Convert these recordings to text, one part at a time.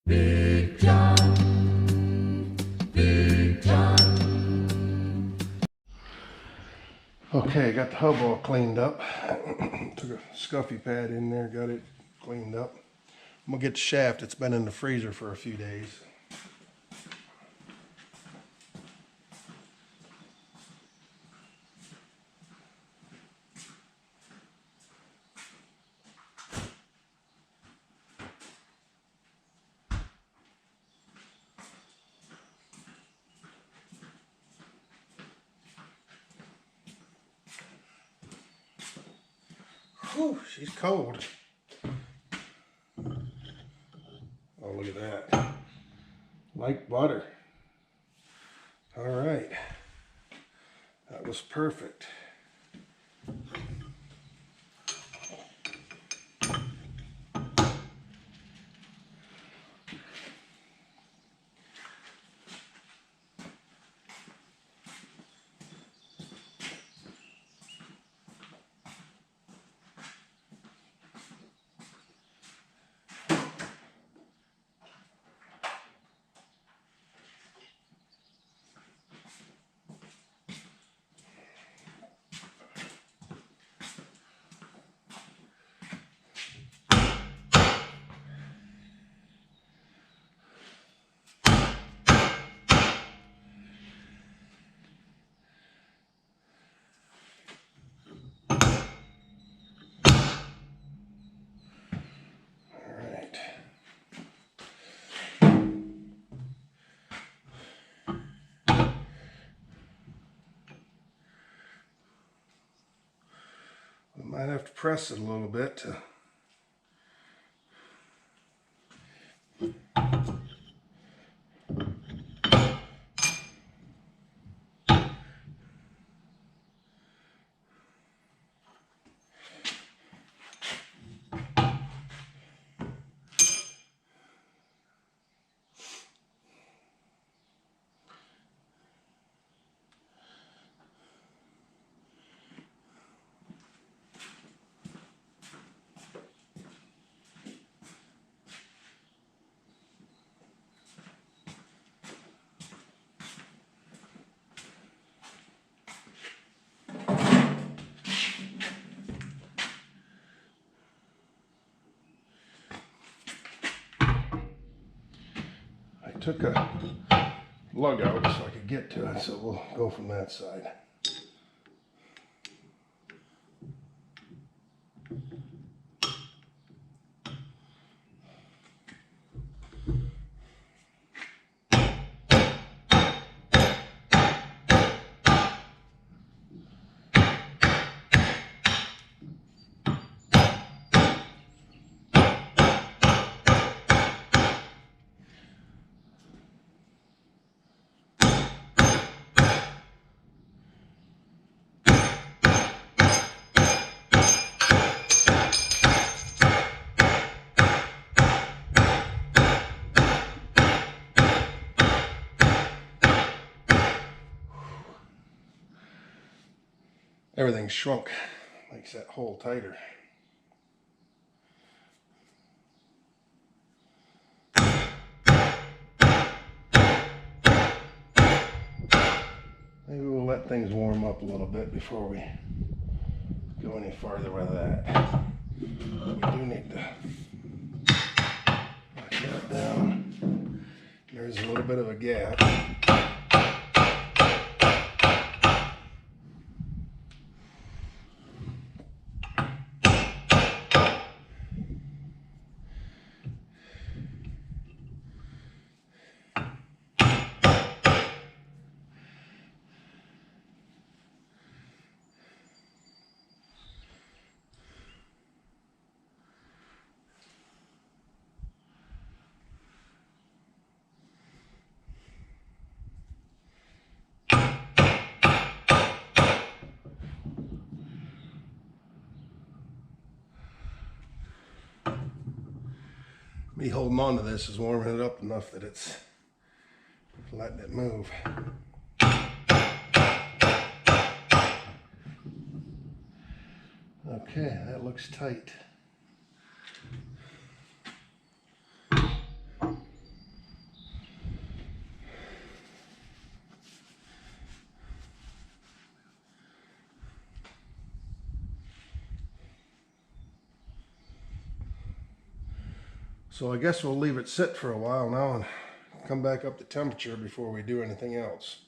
Big John, Big John. Okay, got the hub all cleaned up. Took a scuffy pad in there, got it cleaned up. I'm gonna get the shaft. It's been in the freezer for a few days. Whew, she's cold. Oh, look at that. Like butter. All right. That was perfect. Might have to press it a little bit to took a lug out so I could get to it, so we'll go from that side. Everything's shrunk, makes that hole tighter. Maybe we'll let things warm up a little bit before we go any farther with that. We do need to lock that down. There's a little bit of a gap. Me holding on to this is warming it up enough that it's letting it move. Okay, that looks tight. So I guess we'll leave it sit for a while now and come back up to temperature before we do anything else.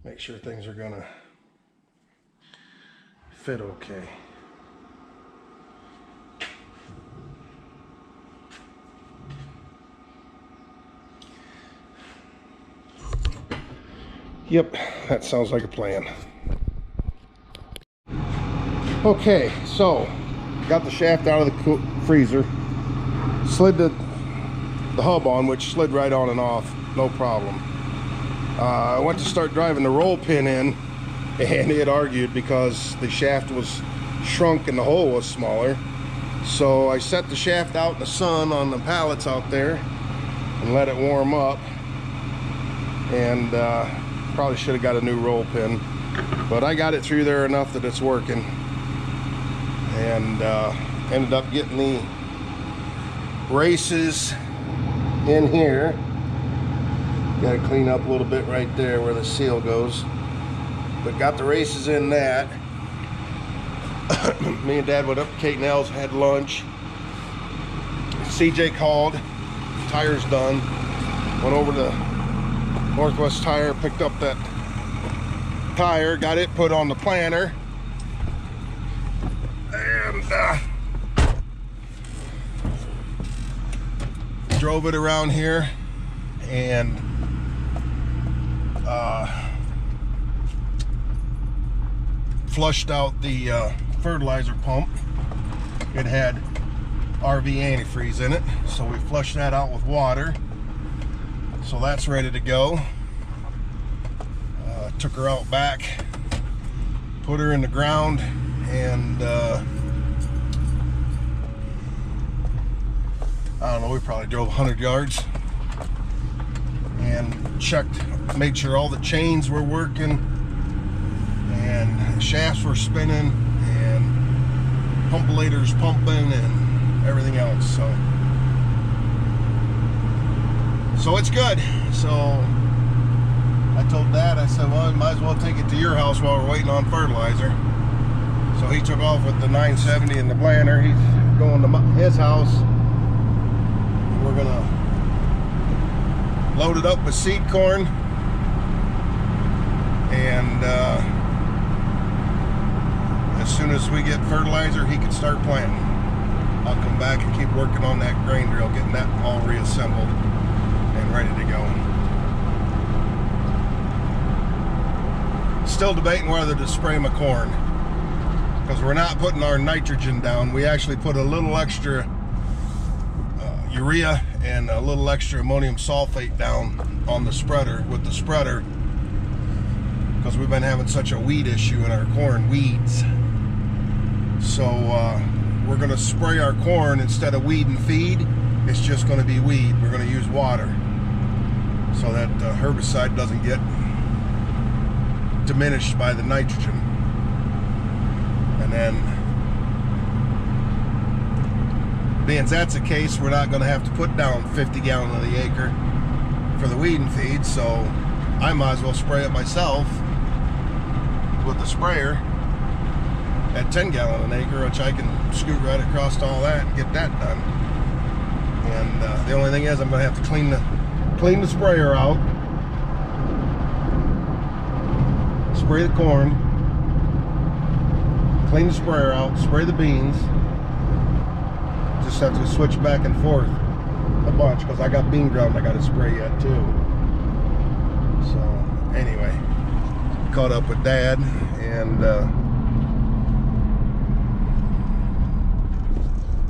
Make sure things are gonna fit okay. Yep, that sounds like a plan. Okay, so got the shaft out of the freezer, slid the hub on, which slid right on and off, no problem. I went to start driving the roll pin in, and it argued because the shaft was shrunk and the hole was smaller. So I set the shaft out in the sun on the pallets out there and let it warm up, and probably should have got a new roll pin, but I got it through there enough that it's working, and ended up getting the races in here. Got to clean up a little bit right there where the seal goes, but got the races in that. Me and Dad went up to Kate and Al's, had lunch. CJ called, tire's done. Went over to Northwest Tire, picked up that tire, got it put on the planter, and drove it around here and flushed out the fertilizer pump. It had RV antifreeze in it, so we flushed that out with water. So that's ready to go. Took her out back, put her in the ground, and I don't know, we probably drove 100 yards and checked, made sure all the chains were working and the shafts were spinning and pumpulators pumping and everything else. So it's good. So I told Dad, I said, well, I might as well take it to your house while we're waiting on fertilizer. So he took off with the 970 and the planter. He's going to his house. We're gonna load it up with seed corn, and as soon as we get fertilizer, he can start planting. I'll come back and keep working on that grain drill, getting that all reassembled and ready to go. Still debating whether to spray my corn, because we're not putting our nitrogen down. We actually put a little extra urea and a little extra ammonium sulfate down on the spreader, with the spreader, because we've been having such a weed issue in our corn, weeds. So we're going to spray our corn instead of weed and feed. It's just going to be weed. We're going to use water so that herbicide doesn't get diminished by the nitrogen. And then, being that's the case, we're not going to have to put down 50 gallons of the acre for the weed and feed, so I might as well spray it myself with the sprayer at 10 gallons an acre, which I can scoot right across all that and get that done. And the only thing is, I'm going to have to clean the sprayer out, spray the corn, clean the sprayer out, spray the beans. Just have to switch back and forth a bunch, because I got bean ground I got to spray yet too. So anyway, caught up with Dad, and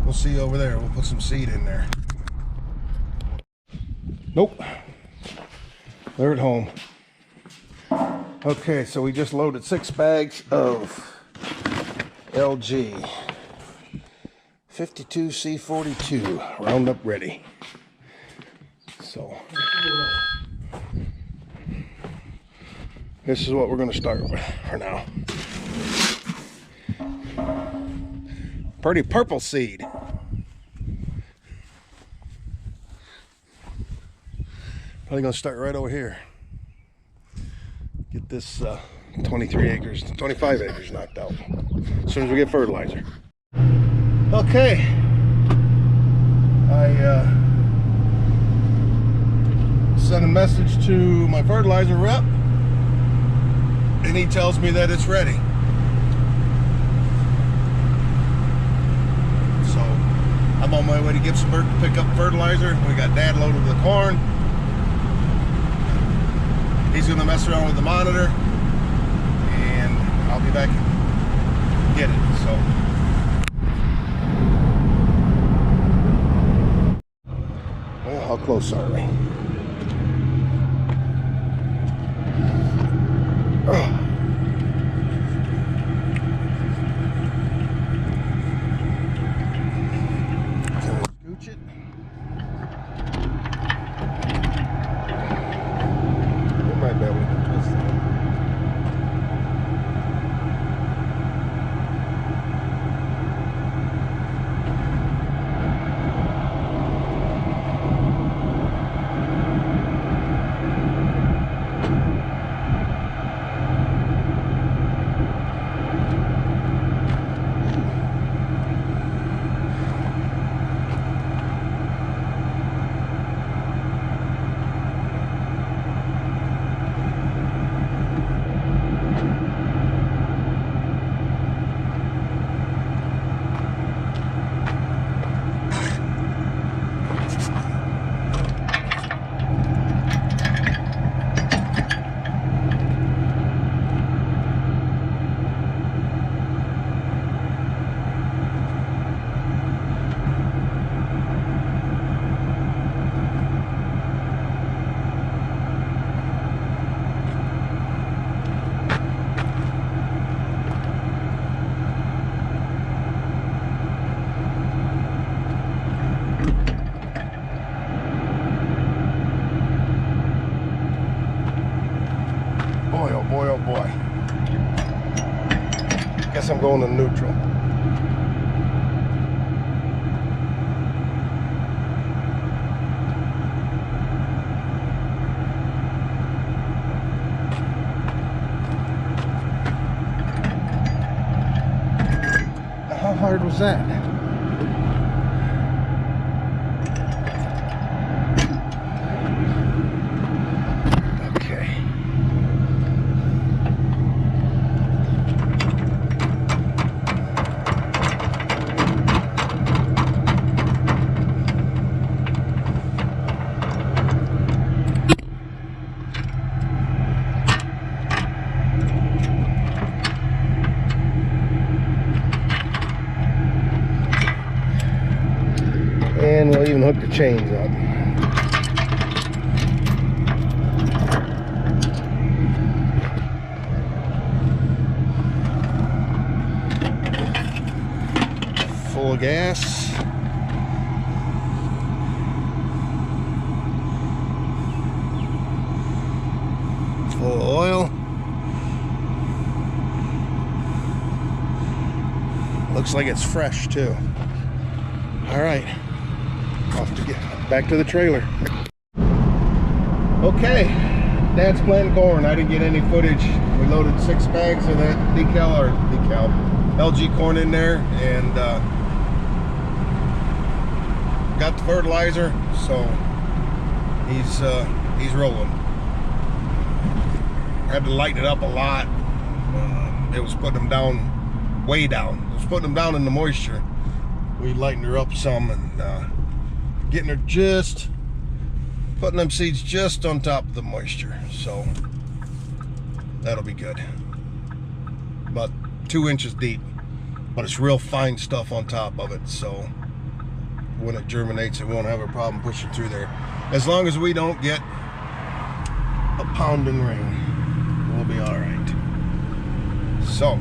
we'll see you over there. We'll put some seed in there. Nope, they're at home. Okay, so we just loaded 6 bags of LG 52C42 Roundup Ready. So this is what we're going to start with for now. Pretty purple seed. Probably going to start right over here. Get this 25 acres knocked out as soon as we get fertilizer. Okay, I sent a message to my fertilizer rep, and he tells me that it's ready. So I'm on my way to Gibsonburg to pick up fertilizer. We got Dad loaded the corn. He's gonna mess around with the monitor, and I'll be back and get it. So well, how close are we? Boy, oh boy. Guess I'm going to neutral. How hard was that? And we'll even hook the chains up. Full of gas. Full of oil. Looks like it's fresh too. All right. Off to get back to the trailer. Okay, Dad's planting corn. I didn't get any footage. We loaded 6 bags of that LG corn in there, and got the fertilizer, so he's rolling. Had to lighten it up a lot. It was putting them down, way down. It was putting them down in the moisture. We lightened her up some, and getting her just, putting them seeds just on top of the moisture. So that'll be good. About 2 inches deep, but it's real fine stuff on top of it. So when it germinates, it won't have a problem pushing through there. As long as we don't get a pounding rain, we'll be all right. So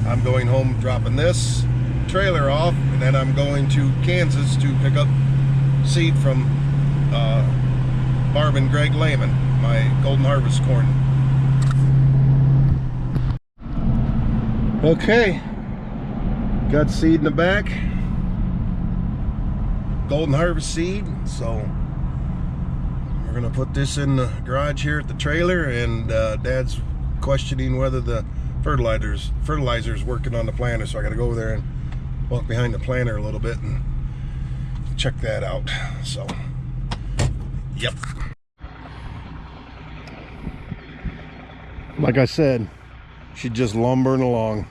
I'm going home, dropping this trailer off, and then I'm going to Kansas to pick up seed from Barb and Greg Lehman, my Golden Harvest corn. Okay, got seed in the back, Golden Harvest seed. So we're gonna put this in the garage here at the trailer, and Dad's questioning whether the fertilizer's working on the planter, so I gotta go over there and walk behind the planter a little bit and check that out. So, yep. Like I said, she's just lumbering along.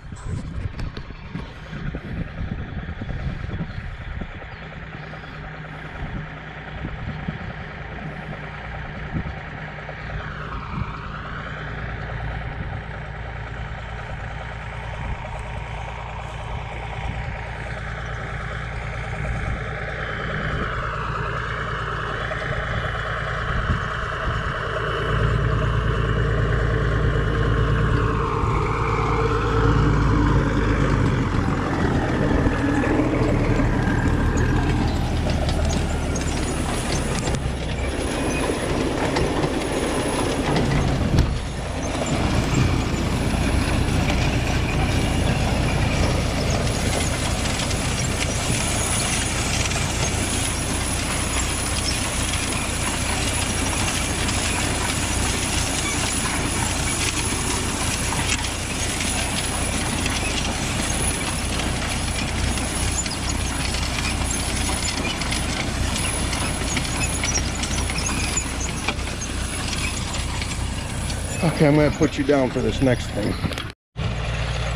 Okay, I'm going to put you down for this next thing.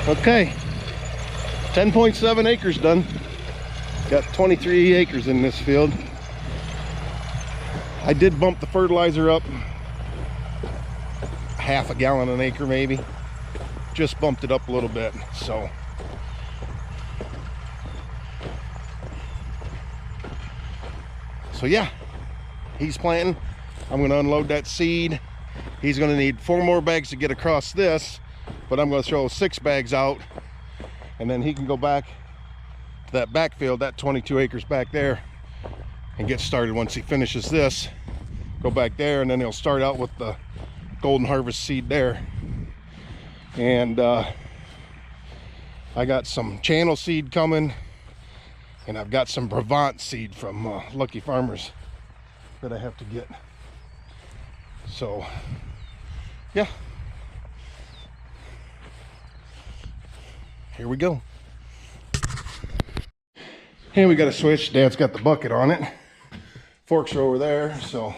Okay, 10.7 acres done. Got 23 acres in this field. I did bump the fertilizer up half a gallon an acre maybe. Just bumped it up a little bit, so. So yeah, he's planting. I'm going to unload that seed. He's going to need 4 more bags to get across this, but I'm going to throw 6 bags out, and then he can go back to that backfield, that 22 acres back there, and get started. Once he finishes this, go back there, and then he'll start out with the golden harvest seed there. And I got some channel seed coming, and I've got some Brevant seed from Lucky Farmers that I have to get. So yeah, here we go. And we got a switch. Dad's got the bucket on it. Forks are over there, so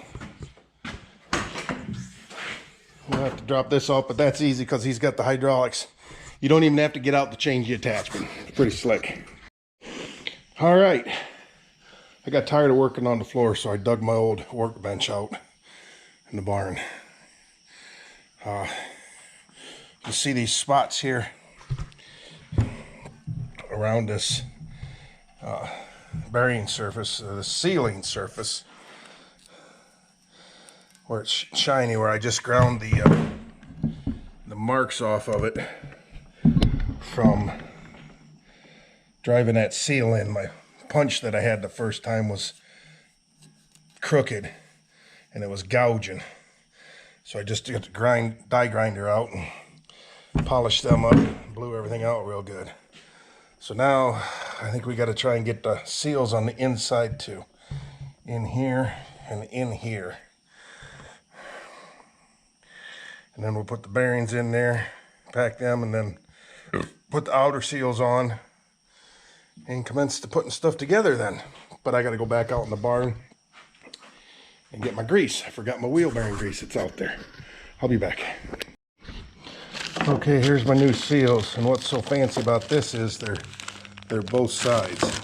we'll have to drop this off, but that's easy because he's got the hydraulics. You don't even have to get out to change the attachment. It's pretty slick. All right, I got tired of working on the floor, so I dug my old workbench out in the barn. You see these spots here around this burying surface, the sealing surface, where it's shiny, where I just ground the marks off of it from driving that seal in. My punch that I had the first time was crooked and it was gouging. So I just got the die grinder out and polished them up, blew everything out real good. So now I think we got to try and get the seals on the inside too. In here and in here. And then we'll put the bearings in there, pack them, and then put the outer seals on and commence to putting stuff together then. But I got to go back out in the barn and get my grease. I forgot my wheel bearing grease. It's out there. I'll be back. Okay, here's my new seals, and what's so fancy about this is they're both sides.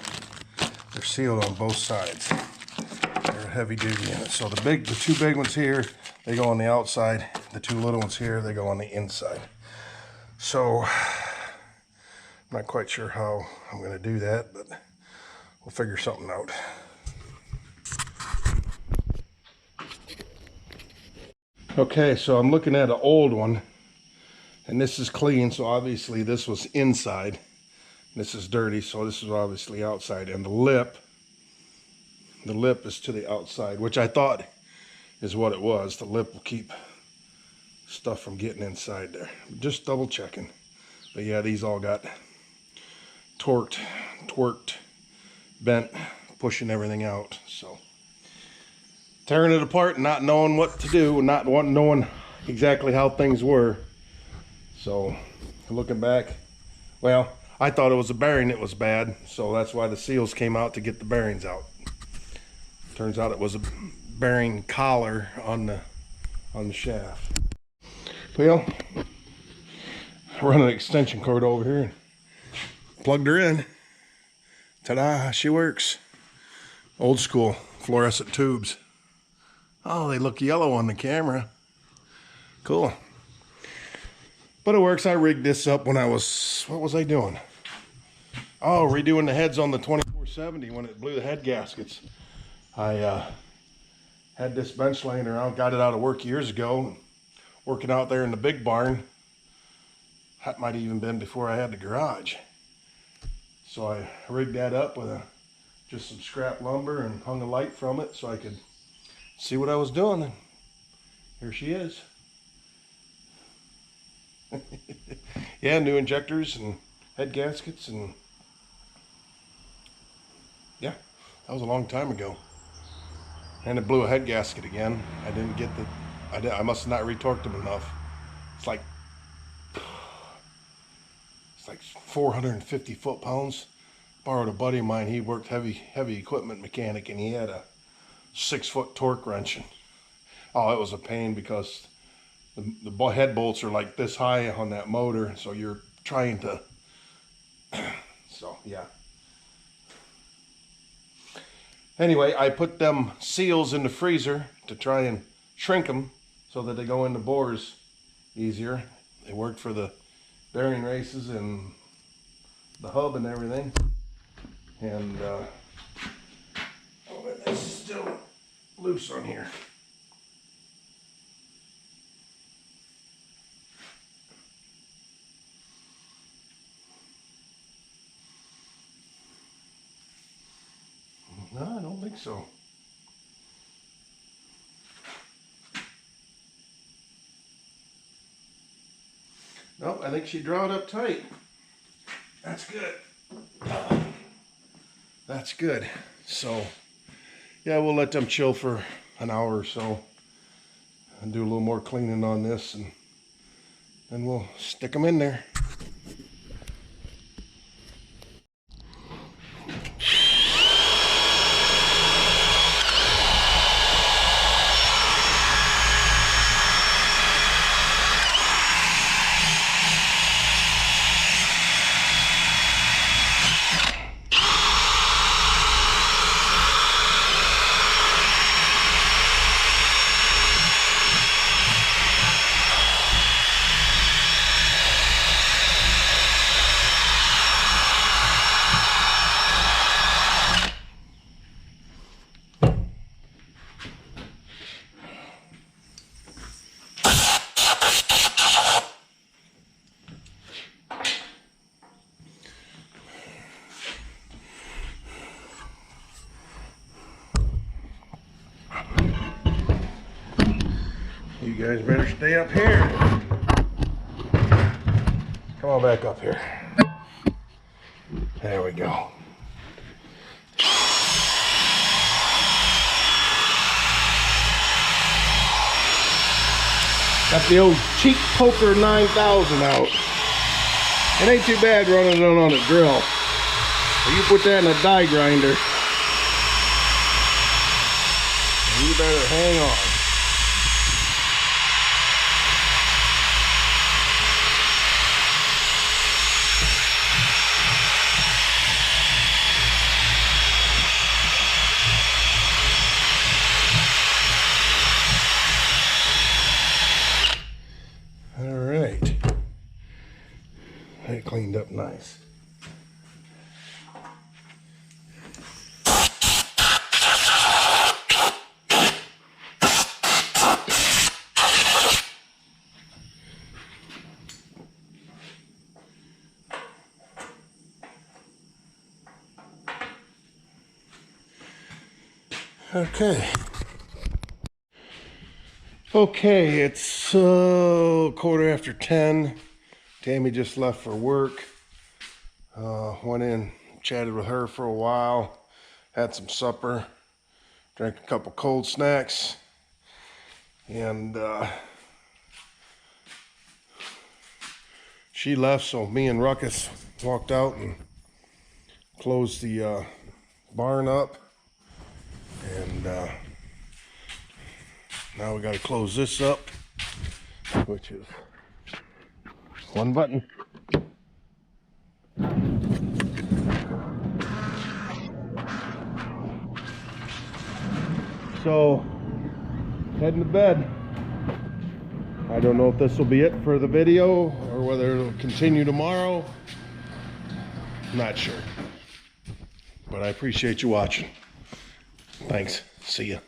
They're sealed on both sides. They're heavy duty in it. So the 2 big ones here, they go on the outside. The 2 little ones here, they go on the inside. So I'm not quite sure how I'm going to do that, but we'll figure something out. Okay, so I'm looking at an old one, and this is clean, so obviously this was inside. This is dirty, so this is obviously outside. And the lip is to the outside, which I thought is what it was. The lip will keep stuff from getting inside there. Just double checking. But yeah, these all got torqued, bent, pushing everything out. So tearing it apart, not knowing what to do, not knowing exactly how things were. So looking back, well, I thought it was a bearing that was bad, so that's why the seals came out, to get the bearings out. Turns out it was a bearing collar on the shaft. Well, I run an extension cord over here and plugged her in. Ta-da, she works. Old school fluorescent tubes. Oh, they look yellow on the camera. Cool. But it works. I rigged this up when I was, what was I doing? Oh, redoing the heads on the 2470 when it blew the head gaskets. I had this bench laying around, got it out of work years ago, working out there in the big barn. That might have even been before I had the garage. So I rigged that up with just some scrap lumber and hung a light from it so I could see what I was doing. And here she is. Yeah, new injectors and head gaskets, and yeah, that was a long time ago. And it blew a head gasket again. I didn't get I must have not retorqued them enough. It's like 450 foot-pounds. Borrowed a buddy of mine. He worked heavy equipment mechanic, and he had a 6-foot torque wrench. And, oh, it was a pain because the head bolts are like this high on that motor, so you're trying to. So yeah. Anyway, I put them seals in the freezer to try and shrink them so that they go into bores easier. They worked for the bearing races and the hub and everything. And oh, but this is still loose on here. No, I don't think so. Nope, I think she drew it up tight. That's good. That's good. So, yeah, we'll let them chill for an hour or so and do a little more cleaning on this, and then we'll stick them in there. You guys better stay up here. Come on back up here. There we go. Got the old cheap poker 9000 out. It ain't too bad running it on a drill. You put that in a die grinder, you better hang on. That cleaned up nice. Okay, it's 10:15. Tammy just left for work. Went in, chatted with her for a while, had some supper, drank a couple cold snacks, and she left, so me and Ruckus walked out and closed the barn up. And now we got to close this up, which is one button. So, heading to bed. I don't know if this will be it for the video or whether it'll continue tomorrow. Not sure. But I appreciate you watching. Thanks. See ya.